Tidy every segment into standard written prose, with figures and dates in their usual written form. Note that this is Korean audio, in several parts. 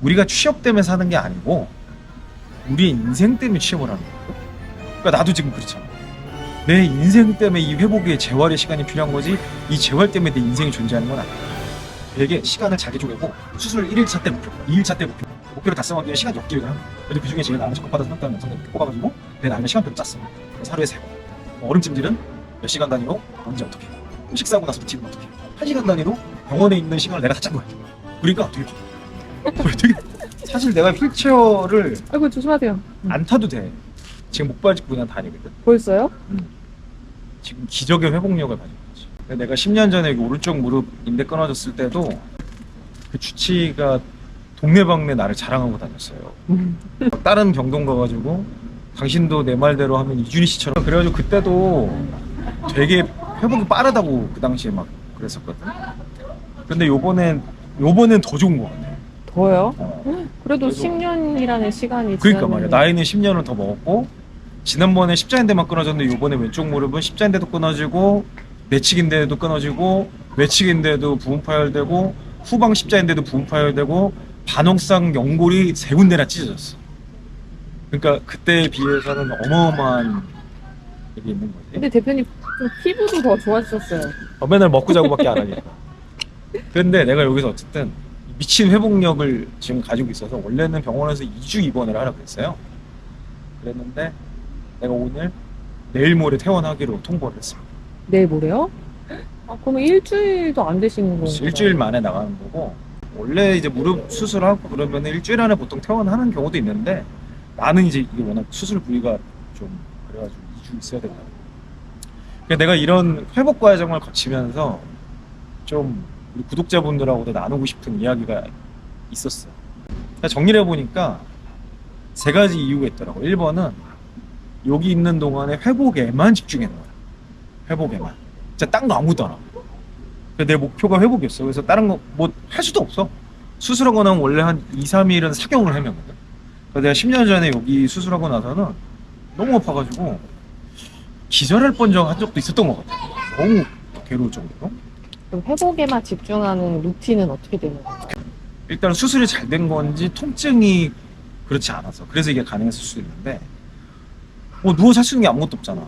우리가 취업 때문에 사는 게 아니고 우리의 인생 때문에 취업을 하는 거예요. 그러니까 나도 지금 그렇잖아. 내 인생 때문에 이 회복의 재활의 시간이 필요한 거지 이 재활 때문에 내 인생이 존재하는 건 아니야. 되게 시간을 잘게 쪼개고 수술 1일차 때 목표, 2일차 때 목표를 달성하기 위해 시간 엮기를 하는 거야. 근데 그 중에 제일 나는 적합하다 생각하는 영상을 뽑아가지고 내 나름의 시간표를 짰어. 하루에 3번. 얼음찜질은 몇 시간 단위로 언제 어떻게 해. 식사하고 나서 루틴은 어떻게 해. 1시간 단위로 병원에 있는 시간을 내가 다 짠 거야. 그러니까 되게 사실 내가 휠체어를 아이고 조심하세요. 안 타도 돼. 지금 목발 짚고 그냥 다니거든. 벌써요? 지금 기적의 회복력을 가지고 있지. 근데 내가 10년 전에 여기 오른쪽 무릎 인대 끊어졌을 때도 그 주치의가 동네방네 나를 자랑하고 다녔어요. 다른 병동 가가지고 당신도 내 말대로 하면 이준희 씨처럼 그래가지고 그때도 되게 회복이 빠르다고 그 당시에 막 그랬었거든. 근데 요번엔 더 좋은 것 같아. 더요? 어. 그래도 10년이라는 시간이 그러니까 지났는데. 말이야. 나이는 10년을 더 먹었고 지난번에 십자인대만 끊어졌는데 요번에 왼쪽 무릎은 십자인대도 끊어지고 내측인대도 끊어지고 외측인대도 부분 파열되고 후방 십자인대도 부분 파열되고 반홍상 연골이 3군데나 찢어졌어. 그러니까 그때에 비해서는 어마어마한 일이 있는 거지. 근데 대표님 좀 피부도 더 좋아지셨어요. 맨날 먹고 자고밖에 안 하니까. 근데 내가 여기서 어쨌든 미친 회복력을 지금 가지고 있어서 원래는 병원에서 2주 입원을 하라고 했어요. 그랬는데 내가 오늘 내일 모레 퇴원하기로 통보를 했습니다. 내일 모레요? 아, 그러면 일주일도 안 되시는 거예요? 일주일 만에 나가는 거고 원래 이제 무릎 수술하고 그러면 일주일 안에 보통 퇴원하는 경우도 있는데 나는 이제 이게 워낙 수술 부위가 좀 그래가지고 2주 있어야 된다. 그러니까 내가 이런 회복 과정을 거치면서 좀 우리 구독자분들하고도 나누고 싶은 이야기가 있었어. 그러니까 정리를 해보니까 3가지 이유가 있더라고. 1번은 여기 있는 동안에 회복에만 집중했는 거야. 회복에만. 진짜 딴 거 아무것도 안 하고. 내 목표가 회복이었어. 그래서 다른 거 뭐 할 수도 없어. 수술하고 나면 원래 한 2, 3일은 사경을 헤매거든. 그래서 내가 10년 전에 여기 수술하고 나서는 너무 아파가지고 기절할 뻔한 적도 있었던 것 같아. 너무 괴로울 정도로. 그럼 회복에만 집중하는 루틴은 어떻게 되는 거예요? 일단 수술이 잘 된 건지 통증이 그렇지 않아서 그래서 이게 가능했을 수도 있는데 뭐 누워서 할 수 있는 게 아무것도 없잖아.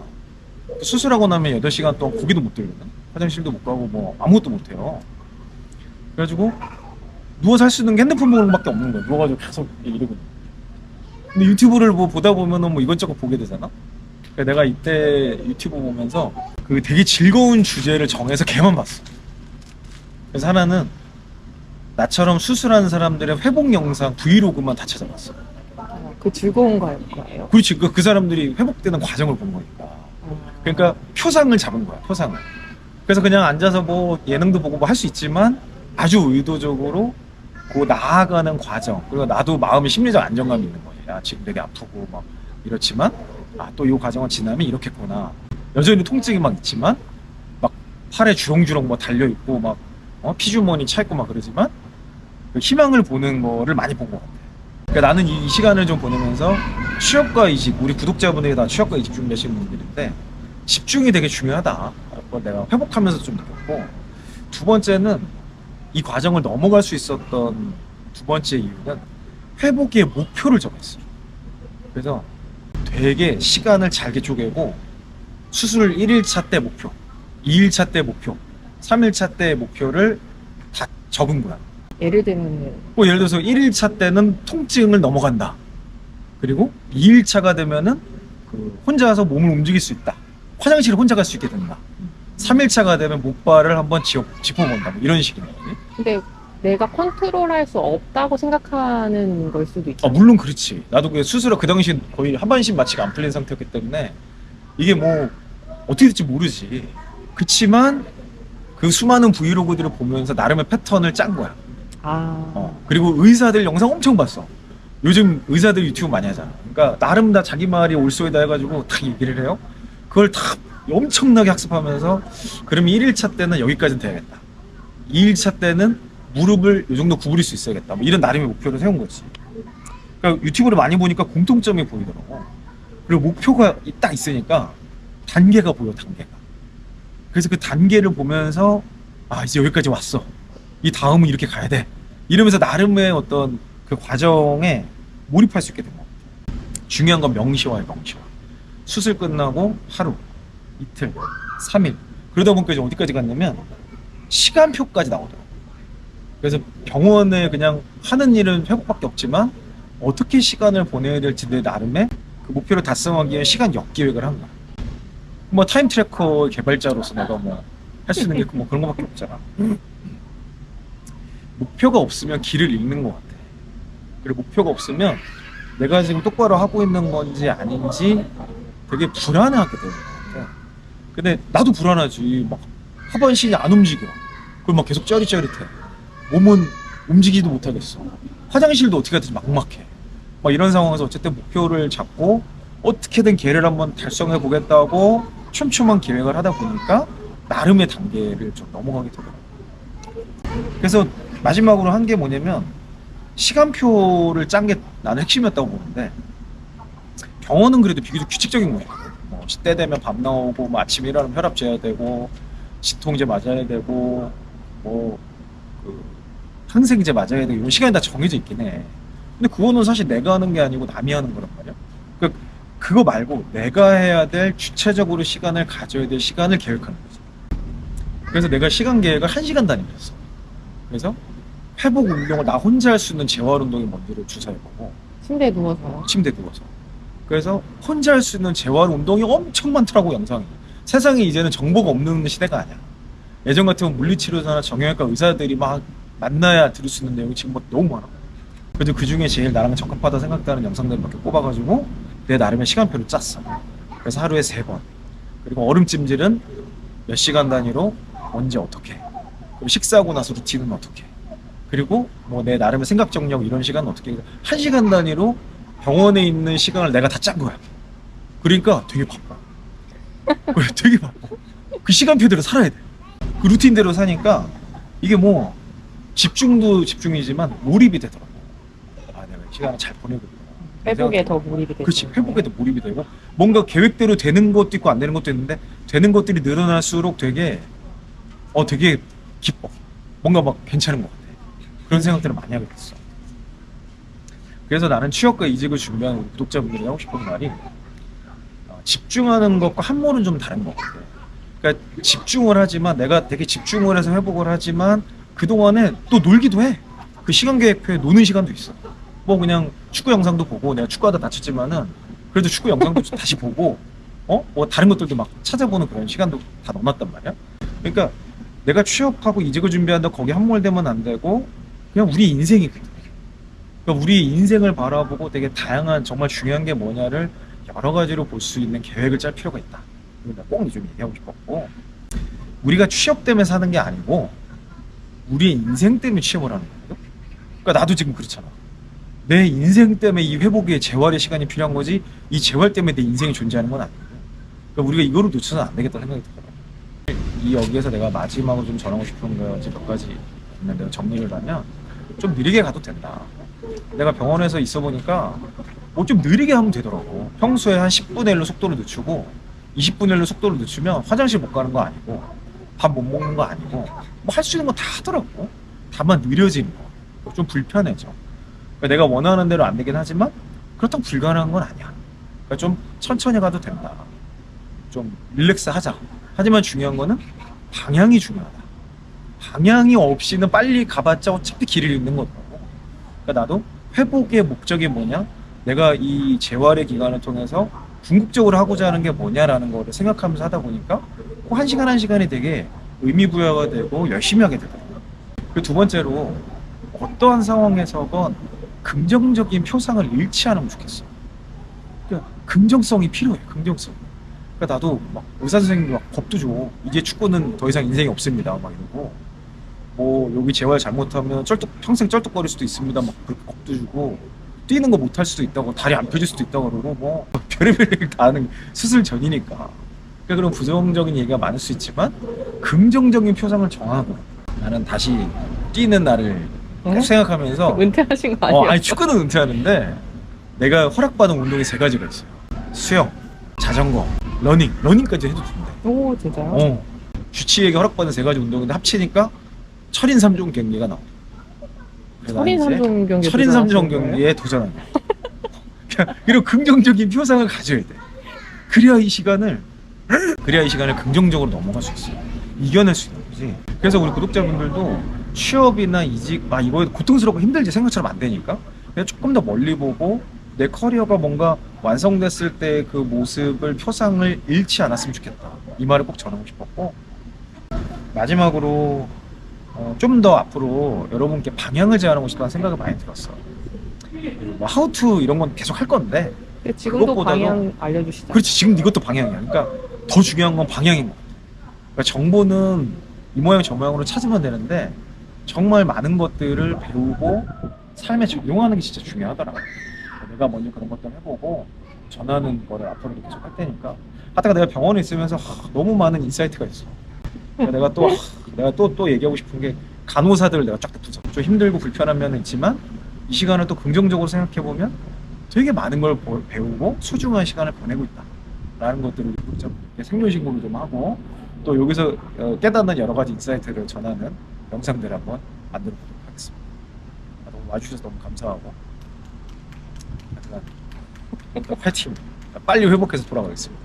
수술하고 나면 8시간 동안 고기도 못 들거든. 화장실도 못 가고 뭐 아무것도 못 해요. 그래가지고 누워서 할 수 있는 게 핸드폰 보는 것밖에 없는 거야. 누워가지고 계속 이러고. 근데 유튜브를 뭐 보다 보면은 뭐 이것저것 보게 되잖아. 그러니까 내가 이때 유튜브 보면서 그 되게 즐거운 주제를 정해서 걔만 봤어. 그래서 하나는 나처럼 수술하는 사람들의 회복 영상 브이로그만 다 찾아봤어. 그 즐거운 거예요? 그렇지. 그 사람들이 회복되는 과정을 본 거니까. 그러니까 표상을 잡은 거야. 표상을. 그래서 그냥 앉아서 뭐 예능도 보고 뭐 할 수 있지만 아주 의도적으로 그 나아가는 과정. 그리고 나도 마음의 심리적 안정감이 있는 거야. 야, 지금 되게 아프고 막 이렇지만 또 이 과정을 지나면 이렇겠구나. 여전히 통증이 막 있지만 막 팔에 주렁주렁 뭐 달려 있고 막 피주머니 차 있고 막 그러지만 그 희망을 보는 거를 많이 본 것 같아. 그러니까 나는 이 시간을 좀 보내면서 취업과 이직, 우리 구독자분들이 다 취업과 이직 준비하시는 분들인데 집중이 되게 중요하다. 그걸 내가 회복하면서 좀 느꼈고, 2번째는 이 과정을 넘어갈 수 있었던 2번째 이유는 회복의 목표를 정했어. 그래서 되게 시간을 잘게 쪼개고 수술 1일차 때 목표, 2일차 때 목표, 3일차 때 목표를 다 적은 거야. 예를 들면 뭐 예를 들어서 1일차 때는 통증을 넘어간다. 그리고 2일차가 되면은 혼자서 몸을 움직일 수 있다. 화장실을 혼자 갈 수 있게 된다. 3일차가 되면 목발을 한번 짚어본다. 뭐 이런 식인 거지. 근데 내가 컨트롤할 수 없다고 생각하는 걸 수도 있죠. 물론 그렇지. 나도 그 수술을 그 당시 거의 하반신 마취가 안 풀린 상태였기 때문에 이게 뭐 어떻게 될지 모르지. 그치만 그 수많은 브이로그들을 보면서 나름의 패턴을 짠 거야. 그리고 의사들 영상 엄청 봤어. 요즘 의사들 유튜브 많이 하잖아. 그러니까 나름 다 자기 말이 올소이다 해가지고 다 얘기를 해요. 그걸 다 엄청나게 학습하면서 그러면 1일차 때는 여기까지는 돼야겠다. 2일차 때는 무릎을 이 정도 구부릴 수 있어야겠다. 뭐 이런 나름의 목표를 세운 거지. 그러니까 유튜브를 많이 보니까 공통점이 보이더라고. 그리고 목표가 딱 있으니까 단계가 보여, 단계가. 그래서 그 단계를 보면서 이제 여기까지 왔어. 이 다음은 이렇게 가야 돼. 이러면서 나름의 어떤 그 과정에 몰입할 수 있게 된 것 같아요. 중요한 건 명시화예요, 명시화. 수술 끝나고 하루, 이틀, 3일. 그러다 보니까 이제 어디까지 갔냐면 시간표까지 나오더라고요. 그래서 병원에 그냥 하는 일은 회복밖에 없지만 어떻게 시간을 보내야 될지 내 나름의 그 목표를 달성하기 위해 시간 역기획을 한 거야. 뭐 타임 트래커 개발자로서 내가 뭐 할 수 있는 게 뭐 그런 거밖에 없잖아. 목표가 없으면 길을 잃는 것 같아. 그리고 목표가 없으면 내가 지금 똑바로 하고 있는 건지 아닌지 되게 불안해하게 되는 것 같아. 근데 나도 불안하지. 막 하반신이 안 움직여. 그걸 막 계속 쩌릿쩌릿해. 몸은 움직이지도 못하겠어. 화장실도 어떻게 하든지 막막해. 막 이런 상황에서 어쨌든 목표를 잡고 어떻게든 걔를 한번 달성해 보겠다고 촘촘한 계획을 하다 보니까 나름의 단계를 좀 넘어가게 되더라고요. 그래서 마지막으로 한 게 뭐냐면 시간표를 짠 게 나는 핵심이었다고 보는데 병원은 그래도 비교적 규칙적인 거예요. 뭐 때 되면 밥 나오고 뭐 아침에 일어나면 혈압 재야 되고 진통제 맞아야 되고 뭐 그 항생제 맞아야 되고 이런 시간이 다 정해져 있긴 해. 근데 그거는 사실 내가 하는 게 아니고 남이 하는 거란 말이야. 그거 말고 내가 해야 될 주체적으로 시간을 가져야 될 시간을 계획하는 거지. 그래서 내가 시간 계획을 1시간 단위로 했어. 그래서 회복 운동을 나 혼자 할 수 있는 재활 운동이 뭔지를 주사해보고 침대에 누워서요. 침대에 누워서. 그래서 혼자 할 수 있는 재활 운동이 엄청 많더라고, 영상이. 세상에 이제는 정보가 없는 시대가 아니야. 예전 같으면 물리치료사나 정형외과 의사들이 막 만나야 들을 수 있는 내용이 지금 뭐 너무 많아. 그래도 그 중에 제일 나랑 적합하다 생각되는 영상들을 몇 개 뽑아가지고 내 나름의 시간표를 짰어. 그래서 하루에 3번. 그리고 얼음찜질은 몇 시간 단위로 언제 어떻게. 그리고 식사하고 나서 루틴은 어떻게. 그리고 뭐 내 나름의 생각 정력 이런 시간은 어떻게. 1시간 단위로 병원에 있는 시간을 내가 다 짠 거야. 그러니까 되게 바빠. 그래, 되게 바빠. 그 시간표대로 살아야 돼. 그 루틴대로 사니까 이게 뭐 집중도 집중이지만 몰입이 되더라고. 아, 내가 시간을 잘 보내고 있구나. 회복에 더 몰입이 되죠. 그렇지. 회복에도 몰입이 되고 뭔가 계획대로 되는 것도 있고 안 되는 것도 있는데 되는 것들이 늘어날수록 되게 되게 기뻐. 뭔가 막 괜찮은 것 같아. 그런 생각들을 많이 하게 됐어. 그래서 나는 취업과 이직을 준비하는 구독자분들이 하고 싶은 말이 집중하는 것과 함몰은 좀 다른 것 같아. 그러니까 집중을 하지만 내가 되게 집중을 해서 회복을 하지만 그동안에 또 놀기도 해. 그 시간 계획표에 노는 시간도 있어. 뭐 그냥 축구 영상도 보고 내가 축구하다 다쳤지만은 그래도 축구 영상도 다시 보고 뭐 다른 것들도 막 찾아보는 그런 시간도 다 넣어놨단 말이야. 그러니까 내가 취업하고 이직을 준비한다 거기 함몰되면 안 되고 그냥 우리 인생이거든. 그러니까 우리 인생을 바라보고 되게 다양한 정말 중요한 게 뭐냐를 여러 가지로 볼 수 있는 계획을 짤 필요가 있다. 이거 꼭 좀 얘기하고 싶었고 우리가 취업 때문에 사는 게 아니고 우리의 인생 때문에 취업을 하는 거예요. 그러니까 나도 지금 그렇잖아. 내 인생 때문에 이 회복의 재활의 시간이 필요한 거지 이 재활 때문에 내 인생이 존재하는 건 아니고 그러니까 우리가 이거를 놓쳐서는 안 되겠다는 생각이 들더라고요. 이 여기에서 내가 마지막으로 좀 전하고 싶은 거 이제 몇 가지 있는데 정리를 하면 좀 느리게 가도 된다. 내가 병원에서 있어 보니까 뭐 좀 느리게 하면 되더라고. 평소에 한 10분의 1로 속도를 늦추고 20분의 1로 속도를 늦추면 화장실 못 가는 거 아니고 밥 못 먹는 거 아니고 뭐 할 수 있는 거 다 하더라고. 다만 느려지는 거. 좀 불편해져. 그러니까 내가 원하는 대로 안 되긴 하지만 그렇다고 불가능한 건 아니야. 그러니까 좀 천천히 가도 된다. 좀 릴렉스 하자. 하지만 중요한 거는 방향이 중요하다. 방향이 없이는 빨리 가봤자 어차피 길을 잃는 거더라고. 그러니까 나도 회복의 목적이 뭐냐? 내가 이 재활의 기간을 통해서 궁극적으로 하고자 하는 게 뭐냐라는 거를 생각하면서 하다 보니까 꼭 1시간 1시간이 되게 의미부여가 되고 열심히 하게 되더라고요. 그리고 두 번째로 어떠한 상황에서건 긍정적인 표상을 잃지 않으면 좋겠어. 그러니까 긍정성이 필요해. 긍정성. 그러니까 나도 막 의사 선생님도 막 겁도 줘. 이제 축구는 더 이상 인생이 없습니다. 막 이러고 뭐 여기 재활 잘못하면 평생 쩔뚝거릴 수도 있습니다. 막 그렇게 겁도 주고 뛰는 거 못할 수도 있다고 다리 안 펴질 수도 있다고 그러고 뭐 별의별 얘기를 다 하는 수술 전이니까. 그러니까 그런 부정적인 얘기가 많을 수 있지만 긍정적인 표상을 정하고 나는 다시 뛰는 날을 꼭 생각하면서 은퇴하신 거 아니에요? 아니 축구는 은퇴하는데 내가 허락받은 운동이 3가지가 있어요. 수영, 자전거, 러닝까지 해도 된대. 오, 진짜요? 주치의에게 허락받은 3가지 운동인데 합치니까 철인 3종 경기가 나와. 철인 3종 경기 철인 3종 경기에 도전하는 거야. 그리고 긍정적인 표상을 가져야 돼. 그래야 이 시간을 긍정적으로 넘어갈 수 있어. 이겨낼 수 있는 거지. 그래서 우리 구독자분들도 취업이나 이직, 이거 고통스럽고 힘들지, 생각처럼 안 되니까 그냥 조금 더 멀리 보고 내 커리어가 뭔가 완성됐을 때 그 모습을, 표상을 잃지 않았으면 좋겠다. 이 말을 꼭 전하고 싶었고, 마지막으로 좀 더 앞으로 여러분께 방향을 제안하고 싶다는 생각이 많이 들었어. 뭐 하우투 이런 건 계속 할 건데, 지금도 그것보다도- 방향 알려주시죠. 그렇지, 지금 이것도 방향이야. 그러니까 더 중요한 건 방향인 것 같아. 그러니까 정보는 이 모양 저 모양으로 찾으면 되는데 정말 많은 것들을 배우고 삶에 적용하는 게 진짜 중요하더라고. 내가 먼저 그런 것도 해보고 전하는 거를 앞으로도 계속 할 테니까. 하다가 내가 병원에 있으면서 너무 많은 인사이트가 있어. 그러니까 내가 또 얘기하고 싶은 게, 간호사들을 내가 쫙 붙여. 좀 힘들고 불편한 면은 있지만 이 시간을 또 긍정적으로 생각해 보면 되게 많은 걸 배우고 소중한 시간을 보내고 있다 라는 것들을 구독자분들께 생존신고를 좀 하고, 또 여기서 깨닫는 여러 가지 인사이트를 전하는 영상들 한번 만들어 보도록 하겠습니다. 너무 와주셔서 너무 감사하고, 하여튼 파이팅! 빨리 회복해서 돌아가겠습니다.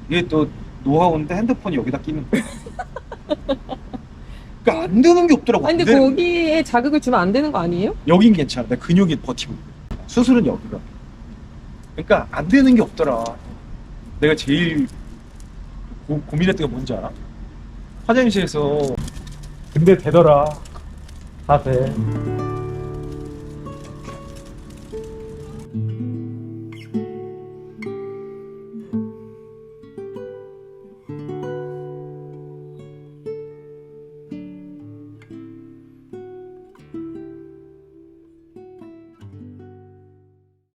이게 또 노하우인데 핸드폰이 여기다 끼는 거야. 그러니까 안 되는 게 없더라고. 근데 거기에 자극을 주면 안 되는 거 아니에요? 여긴 괜찮아. 내 근육이 버티고. 수술은 여기가. 그러니까 안 되는 게 없더라. 내가 제일 고민했던 게 뭔지 알아? 화장실에서 근데 되더라. 다 돼.